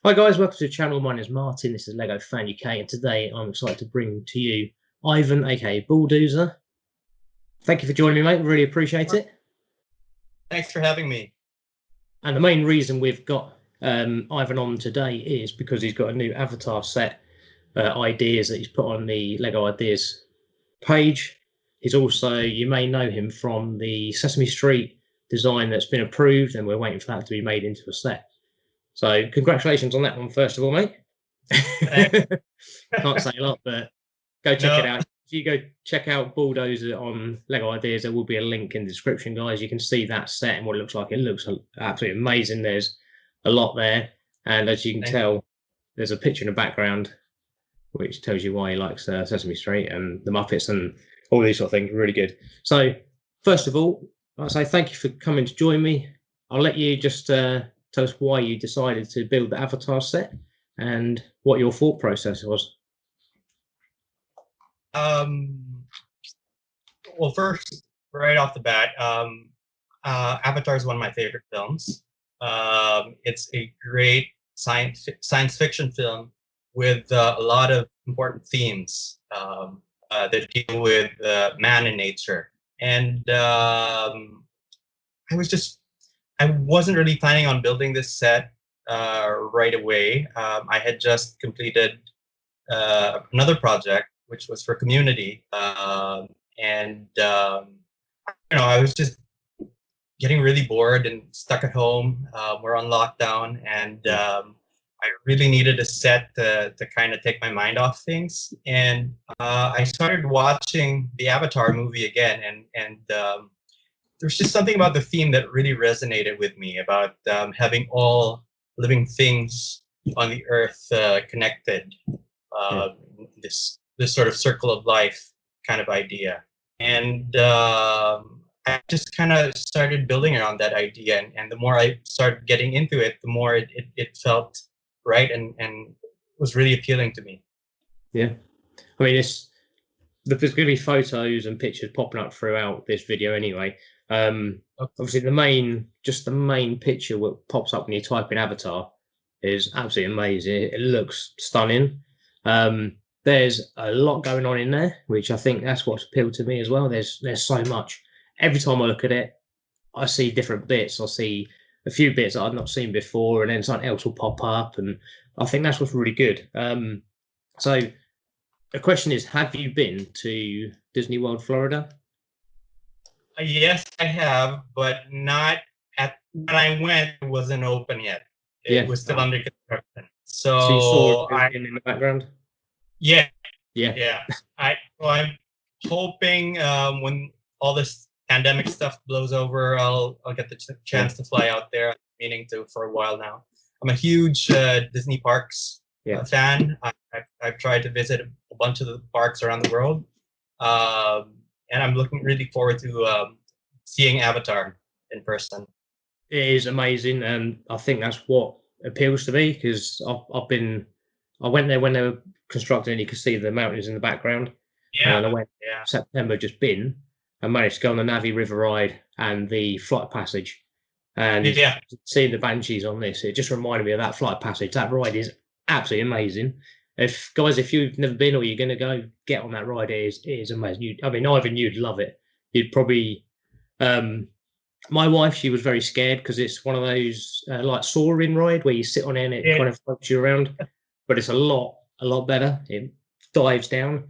Hi guys, welcome to the channel. My name is Martin. This is Lego Fan UK, and today I'm excited to bring to you Ivan, aka Bulldoozer. Thank you for joining me, mate. Really appreciate it. Thanks for having me. And the main reason we've got Ivan on today is because he's got a new avatar set ideas that he's put on the Lego Ideas page. He's also, you may know him from the Sesame Street design that's been approved, and we're waiting for that to be made into a set. So congratulations on that one, first of all, mate. Can't say a lot, but go check it out. If you go check out Bulldoozer on Lego Ideas, there will be a link in the description, guys. You can see that set and what it looks like. It looks absolutely amazing. There's a lot there, and as you can tell, there's a picture in the background which tells you why he likes Sesame Street and the Muppets and all these sort of things. Really good. So first of all, I'll say thank you for coming to join me. I'll let you just tell us why you decided to build the avatar set and what your thought process was. Well, first, right off the bat, Avatar is one of my favorite films. It's a great science fiction film with a lot of important themes that deal with man and nature. And I wasn't really planning on building this set right away. I had just completed another project, which was for community. I was just getting really bored and stuck at home. We're on lockdown, and I really needed a set to kind of take my mind off things. And I started watching the Avatar movie again, and there's just something about the theme that really resonated with me about having all living things on the earth connected. This sort of circle of life kind of idea. And I just kind of started building around that idea. And the more I started getting into it, the more it felt right and was really appealing to me. Yeah. I mean, there's going to be photos and pictures popping up throughout this video anyway. Obviously, the main picture what pops up when you type in Avatar is absolutely amazing. It looks stunning. There's a lot going on in there, which I think that's what's appealed to me as well. There's so much. Every time I look at it, I see different bits. I see a few bits that I've not seen before, and then something else will pop up, and I think that's what's really good. So the question is, have you been to Disney World, Florida? Yes, I have, but not when I went, it wasn't open yet. It was still under construction. So you saw it in the background? Yeah. Yeah. I'm hoping when all this pandemic stuff blows over, I'll get the chance to fly out there. I'm meaning to for a while now. I'm a huge Disney parks fan. I've tried to visit a bunch of the parks around the world, and I'm looking really forward to seeing Avatar in person. It is amazing, and I think that's what appeals to me because I went there when they were constructing, and you could see the mountains in the background. Yeah. And I went September just been and managed to go on the Navi River ride and the flight passage. And seeing the Banshees on this, it just reminded me of that flight passage. That ride is absolutely amazing. If you've never been or you're going to go, get on that ride. It is amazing. Ivan, you'd love it. You'd probably. My wife, she was very scared because it's one of those like soaring ride where you sit on it and it kind of floats you around. But it's a lot better. It dives down.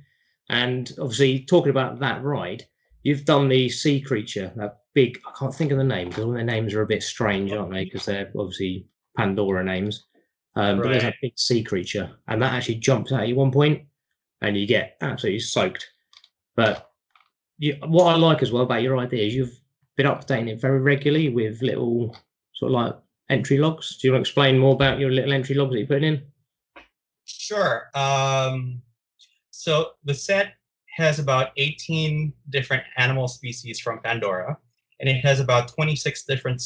And obviously, talking about that ride, you've done the sea creature, that big, I can't think of the name because all their names are a bit strange, aren't they? Because they're obviously Pandora names. But there's a big sea creature, and that actually jumps at you one point, and you get absolutely soaked. But what I like as well about your idea is you've been updating it very regularly with little sort of like entry logs. Do you want to explain more about your little entry logs that you're putting in? Sure. So the set has about 18 different animal species from Pandora, and it has about 26 different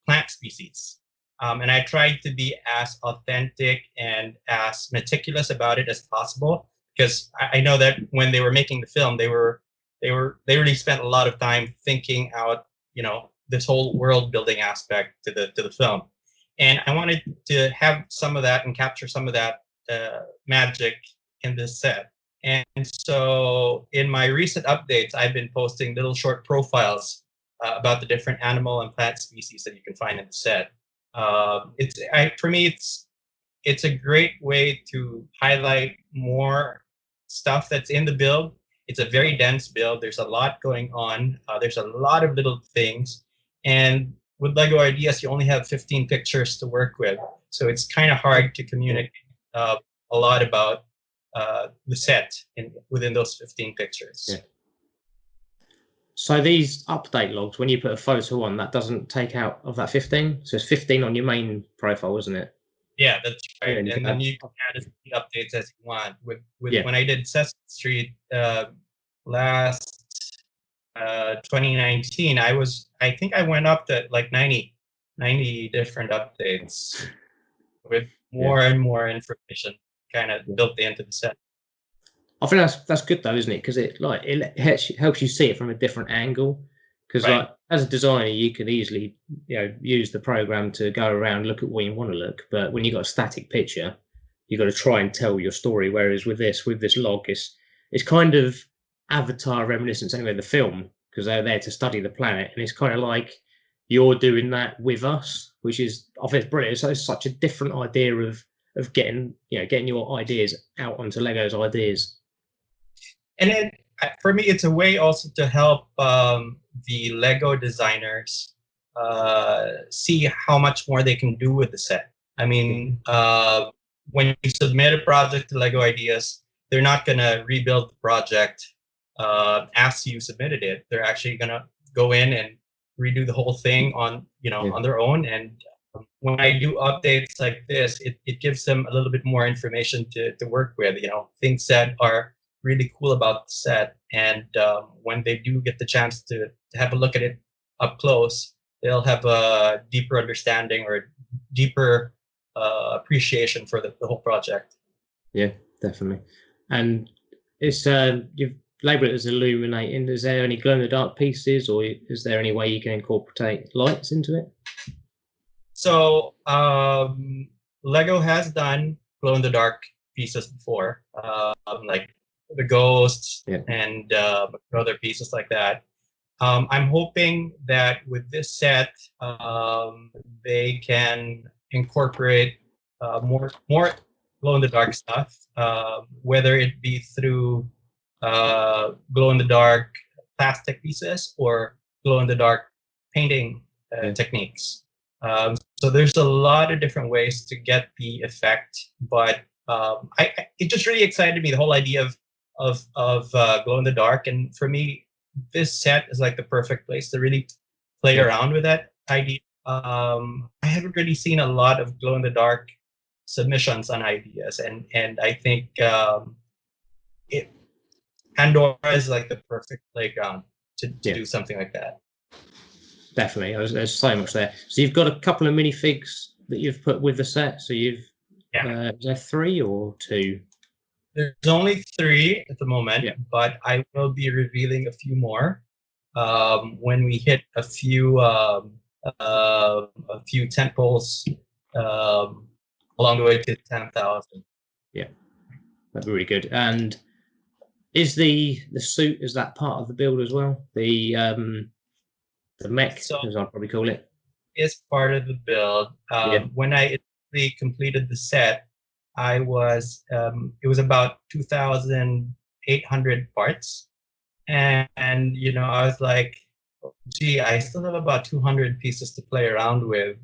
plant species. And I tried to be as authentic and as meticulous about it as possible because I know that when they were making the film, they really spent a lot of time thinking out, this whole world building aspect to the film. and I wanted to have some of that and capture some of that magic in this set. And so in my recent updates, I've been posting little short profiles about the different animal and plant species that you can find in the set. For me, it's a great way to highlight more stuff that's in the build. It's a very dense build. There's a lot going on. There's a lot of little things. And with LEGO Ideas, you only have 15 pictures to work with. So it's kind of hard to communicate a lot about the set within those 15 pictures. Yeah. So these update logs, when you put a photo on, that doesn't take out of that 15? So it's 15 on your main profile, isn't it? Yeah, that's right. And then you can add as many updates as you want. When I did Sesame Street last 2019, I think I went up to like 90 different updates with more and more information kind of built into the set. I think that's good though, isn't it? Because it helps you see it from a different angle. Because like as a designer, you can easily use the program to go around, look at where you want to look. But when you've got a static picture, you've got to try and tell your story. Whereas with this log, it's kind of Avatar reminiscence anyway, the film, because they're there to study the planet, and it's kind of like you're doing that with us, which is, I think it's brilliant. So it's such a different idea of getting your ideas out onto Lego's ideas. And then for me, it's a way also to help the Lego designers see how much more they can do with the set. I mean, when you submit a project to Lego Ideas, they're not going to rebuild the project after you submitted it. They're actually going to go in and redo the whole thing on their own. And when I do updates like this, it gives them a little bit more information to work with. Things that are really cool about the set, and when they do get the chance to have a look at it up close, they'll have a deeper understanding or deeper appreciation for the whole project. Yeah, definitely. And it's you've labelled it as illuminating. Is there any glow-in-the-dark pieces, or is there any way you can incorporate lights into it? So Lego has done glow-in-the-dark pieces before, like the ghosts and other pieces like that. I'm hoping that with this set, they can incorporate more glow-in-the-dark stuff, whether it be through glow-in-the-dark plastic pieces or glow-in-the-dark painting techniques. So there's a lot of different ways to get the effect, but it just really excited me, the whole idea of glow in the dark. And for me, this set is like the perfect place to really play around with that idea. I haven't really seen a lot of glow in the dark submissions on ideas, and I think Pandora is like the perfect playground to do something like that. Definitely, there's so much there. So you've got a couple of minifigs that you've put with the set. So you've is there 3 or 2? There's only 3 at the moment, but I will be revealing a few more when we hit a few tent poles along the way to 10,000. Yeah, that'd be really good. And is the suit, is that part of the build as well? The mech, as I'd probably call it, is part of the build. When I completed the set, it was about 2,800 parts, and I was like, gee, I still have about 200 pieces to play around with.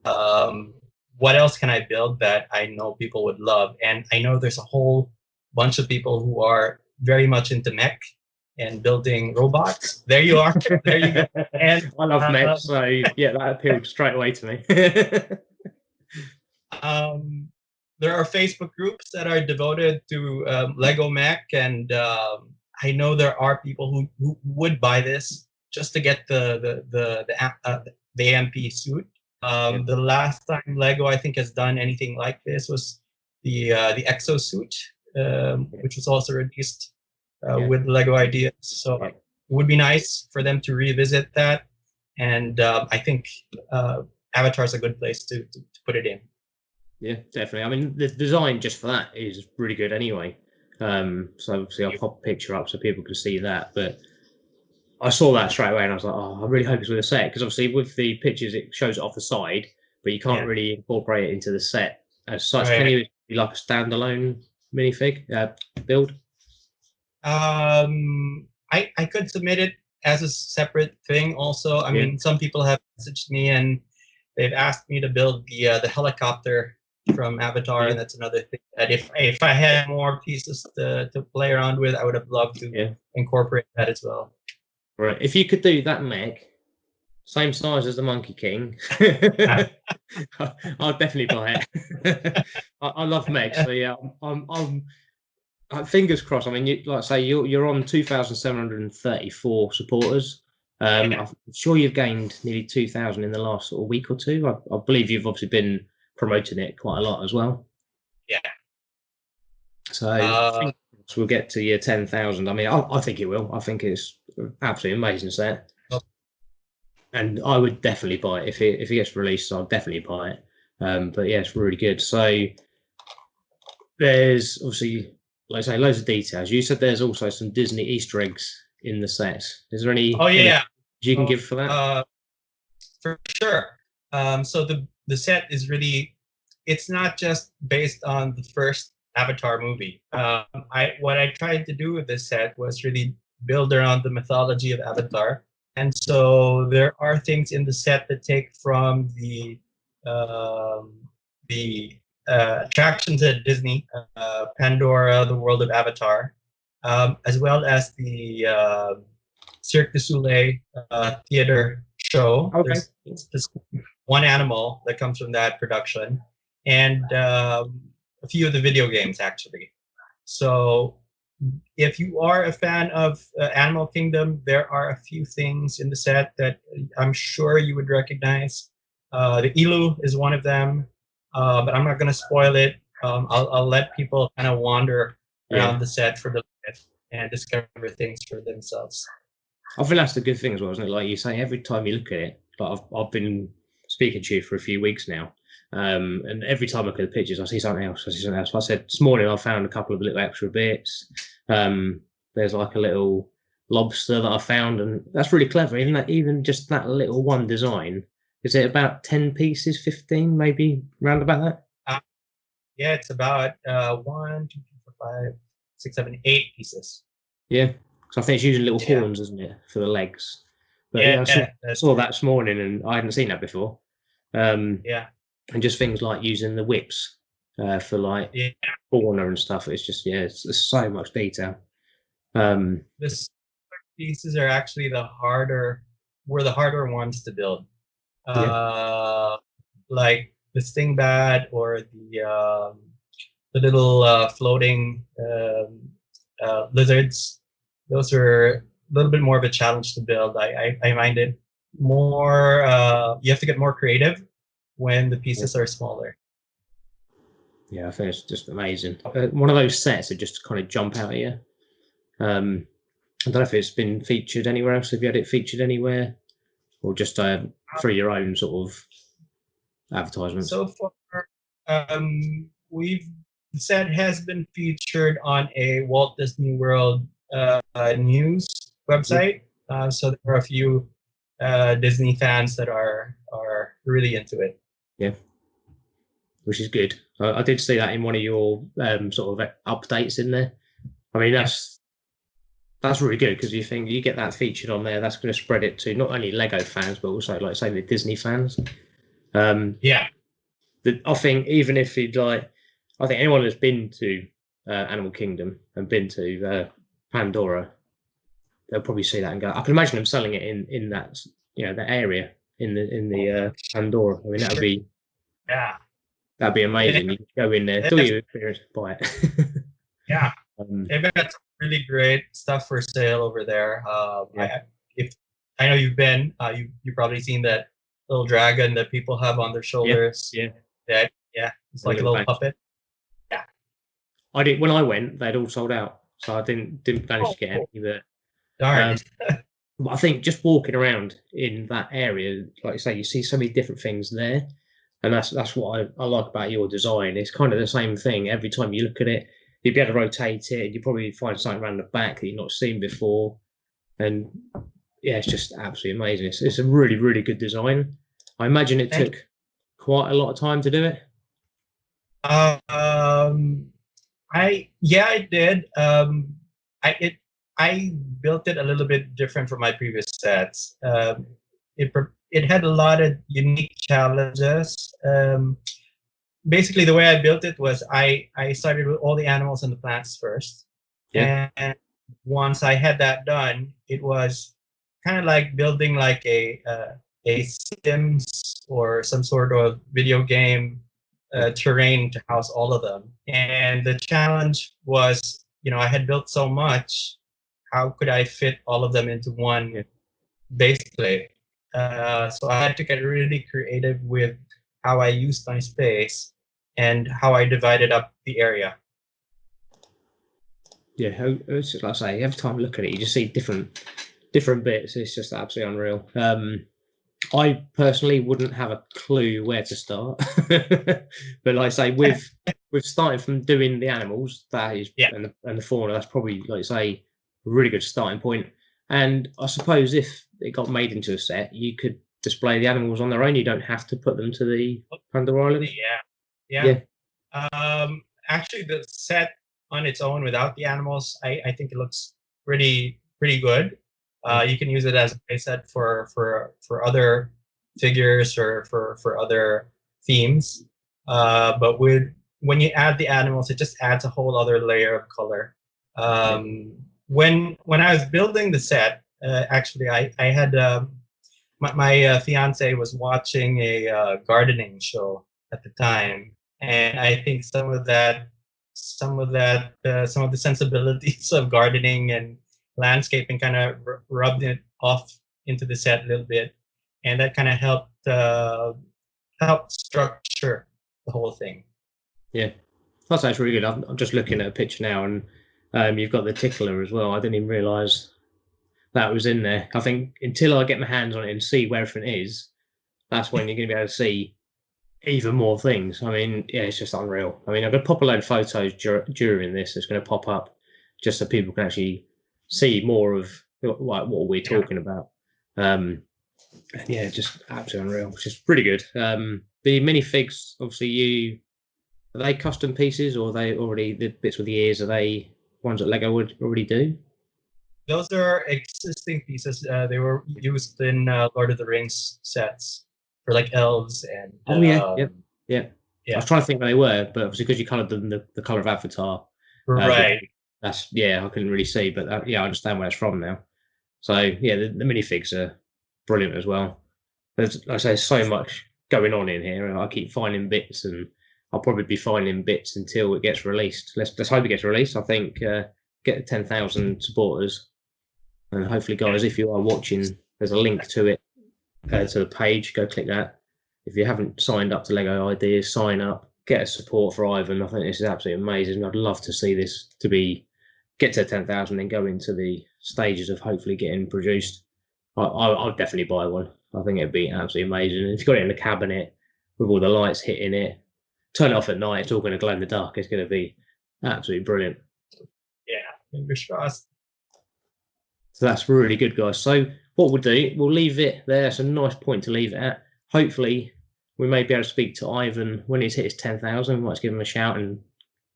What else can I build that I know people would love? And I know there's a whole bunch of people who are very much into mech and building robots. There you are. There you go. And I love mech, so yeah, that appealed straight away to me. There are Facebook groups that are devoted to Lego mech, and I know there are people who would buy this just to get the AMP suit. The last time Lego, I think, has done anything like this was the Exo suit, which was also released with Lego Ideas. So it would be nice for them to revisit that, and I think Avatar's a good place to put it in. Yeah, definitely. I mean, the design just for that is really good anyway. So obviously I'll pop a picture up so people can see that. But I saw that straight away and I was like, oh, I really hope it's with a set, because obviously with the pictures it shows it off the side, but you can't really incorporate it into the set as such. Can you be like a standalone minifig build? I could submit it as a separate thing also. I mean, some people have messaged me and they've asked me to build the helicopter from Avatar, and that's another thing that if I had more pieces to play around with, I would have loved to incorporate that as well. Right. If you could do that mech, same size as the Monkey King, I'd definitely buy it. I love mechs, so yeah, I'm fingers crossed. I mean, like I say, you're on 2,734 supporters. I'm sure you've gained nearly 2,000 in the last sort of week or two. I believe you've obviously been promoting it quite a lot as well. Yeah. So we'll get to your 10,000. I mean, I think it will. I think it's absolutely amazing set. And I would definitely buy it if it gets released. I'll definitely buy it. But yeah, it's really good. So there's obviously, like I say, loads of details. You said there's also some Disney Easter eggs in the set. Is there any? Oh yeah. You can give for that? For sure. So the set is really, it's not just based on the first Avatar movie. What I tried to do with this set was really build around the mythology of Avatar. And so there are things in the set that take from the attractions at Disney, Pandora, the world of Avatar, as well as the Cirque du Soleil theater show. Okay. There's this one animal that comes from that production, and a few of the video games actually. So if you are a fan of Animal Kingdom, there are a few things in the set that I'm sure you would recognize. The Ilu is one of them, but I'm not going to spoil it. I'll let people kind of wander around the set for a little bit and discover things for themselves. I think that's the good thing as well, isn't it? Like you say, every time you look at it, like I've been speaking to you for a few weeks now, and every time I look at the pictures, I see something else. I said this morning I found a couple of little extra bits. There's like a little lobster that I found, and that's really clever. Even just that little one design. Is it about 10 pieces, 15, maybe round about that? Yeah, it's about 1, 2, 3, 4, 5, 6, 7, 8 pieces. Yeah. So I think it's using little horns, isn't it, for the legs? But I saw that this morning, and I hadn't seen that before. And just things like using the whips for like fauna and stuff. It's just there's so much detail. The pieces are actually the harder ones to build. Like the Stingbat or the little floating lizards. Those are a little bit more of a challenge to build. I find it more, you have to get more creative when the pieces are smaller. Yeah, I think it's just amazing. One of those sets that just kind of jump out at you. I don't know if it's been featured anywhere else. Have you had it featured anywhere? Or just for your own sort of advertisements? So far, the set has been featured on a Walt Disney World news website. So there are a few Disney fans that are really into it. Yeah, which is good. I did see that in one of your sort of updates in there. I mean, that's really good, because you think you get that featured on there, that's going to spread it to not only Lego fans but also, like say, the Disney fans. I think even if you'd like, I think anyone that's been to Animal Kingdom and been to Pandora, they'll probably see that and go. I can imagine them selling it in that that area in the Pandora. I mean, that'd be amazing. You could go in there, do your experience, buy it. They've got some really great stuff for sale over there. If I know you've been, you've probably seen that little dragon that people have on their shoulders. It's like a little puppet. I did when I went. They'd all sold out, so I didn't manage to get any. But darn. I think just walking around in that area, like I say, you see so many different things there, and that's what I like about your design. It's kind of the same thing every time you look at it. You'd be able to rotate it, and you probably find something around the back that you've not seen before, and yeah, it's just absolutely amazing. It's a really, really good design. I imagine it took quite a lot of time to do it. I did. I built it a little bit different from my previous sets. It had a lot of unique challenges. Basically, the way I built it was I started with all the animals and the plants first. Yeah. And once I had that done, it was kind of like building like a Sims or some sort of video game terrain to house all of them. And the challenge was, I had built so much, how could I fit all of them into one base plate? So I had to get really creative with how I used my space and how I divided up the area. Yeah, it's just like I say, every time I look at it, you just see different bits. It's just absolutely unreal. I personally wouldn't have a clue where to start, but like I say, with starting from doing the animals, that is, and the fauna, that's probably, like I say, a really good starting point. And I suppose if it got made into a set, you could display the animals on their own. You don't have to put them to the Thunder Island. Yeah. Actually, the set on its own without the animals, I think it looks pretty good. You can use it as a playset for other figures or for other themes. But when you add the animals, it just adds a whole other layer of color. When I was building the set, actually, I had my fiance was watching a gardening show at the time, and I think some of the sensibilities of gardening and landscaping kind of rubbed it off into the set a little bit, and that kind of helped structure the whole thing. Yeah, that sounds really good. I'm just looking at a picture now, and you've got the tickler as well. I didn't even realise that was in there. I think until I get my hands on it and see where everything is, that's when you're going to be able to see even more things. I mean, yeah, it's just unreal. I mean, I'm going to pop a load of photos during this. It's going to pop up just so people can actually see more of like what we're talking about. Yeah, just absolutely unreal, which is pretty good. The minifigs, obviously, are they custom pieces, or are they already the bits with the ears? Are they ones that Lego would already do? Those are existing pieces. They were used in Lord of the Rings sets for like elves and. Yeah. I was trying to think where they were, but obviously because you coloured them the colour of Avatar, right? That's I couldn't really see, but I understand where it's from now. So yeah, the minifigs are brilliant as well. There's, like I say, so much going on in here, and I keep finding bits, and I'll probably be finding bits until it gets released. Let's hope it gets released. I think get 10,000 supporters, and hopefully, guys, if you are watching, there's a link to it to the page. Go click that. If you haven't signed up to Lego Ideas, sign up. Get a support for Ivan. I think this is absolutely amazing. I'd love to see this get to 10,000 and go into the stages of hopefully getting produced. I'll definitely buy one. I think it'd be absolutely amazing. If you've got it in the cabinet with all the lights hitting it, turn it off at night, it's all going to glow in the dark. It's going to be absolutely brilliant. Yeah, fingers crossed. So that's really good, guys. So what we'll do, we'll leave it there. It's a nice point to leave it at. Hopefully, we may be able to speak to Ivan when he's hit his 10,000. We might give him a shout and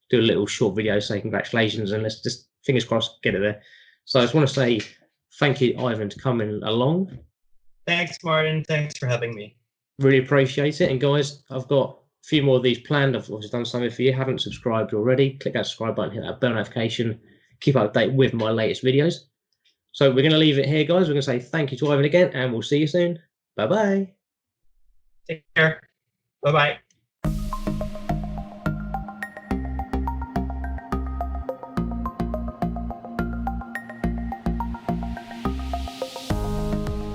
do a little short video, say congratulations, and let's just, fingers crossed, get it there. So I just want to say thank you, Ivan, for coming along. Thanks, Martin. Thanks for having me. Really appreciate it. And guys, I've got a few more of these planned. I've obviously done some. If you haven't subscribed already, click that subscribe button, hit that bell notification, keep up to date with my latest videos. So we're going to leave it here, guys. We're going to say thank you to Ivan again, and we'll see you soon. Bye-bye. Take care. Bye-bye.